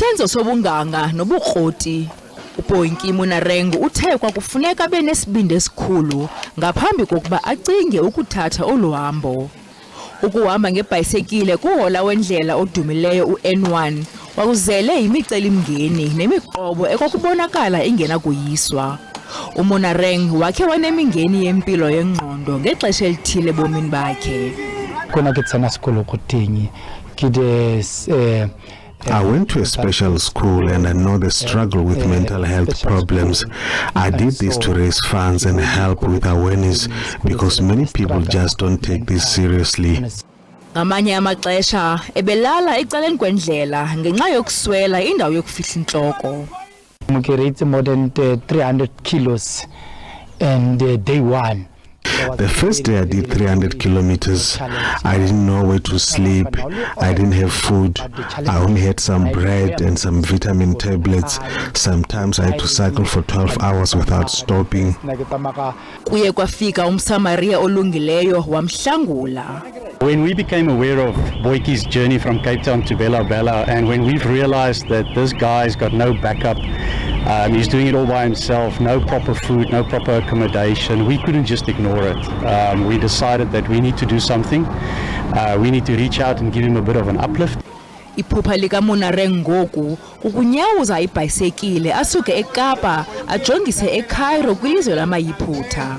Isenzo sobunganga nobukroti. UBoikie Monareng uthe kwakufuneka benesibindi esikhulu ngaphambi kokuba acinge ukuthatha olu hambo. Ukuhamba ngebhayisekile kuhola wendlela odumileyo uN1 wakuzele imicelimngeni nemiqobo ekokubonakala ingena kuyiswa. uMonareng wakhe wanemingeni yempilo yengqondo ngexesha elithile bomini bakhe. I went to a special school and I know the struggle with mental health problems. I did this to raise funds and help with awareness because many people just don't take this seriously. Ngamanye amaxesha ebelala ecaleni kwendlela ngenxa yokuswela indawo yokufihla intloko. It's more than 300 kilos and day one. The first day I did 300 kilometers. I didn't know where to sleep. I didn't have food. I only had some bread and some vitamin tablets. Sometimes I had to cycle for 12 hours without stopping. Kuye kwafika umsamaria olungileyo wamhlangula. When we became aware of Boikie's journey from Cape Town to eBelabela, and when we've realized that this guy's got no backup, he's doing it all by himself, no proper food, no proper accommodation, we couldn't just ignore it. We decided that we need to do something. We need to reach out and give him a bit of an uplift. Iphupha lika Monareng ngoku ukunyawuza ibhayisekile asuke eKapa ajongise eCairo kwilizwe lamayiphutha.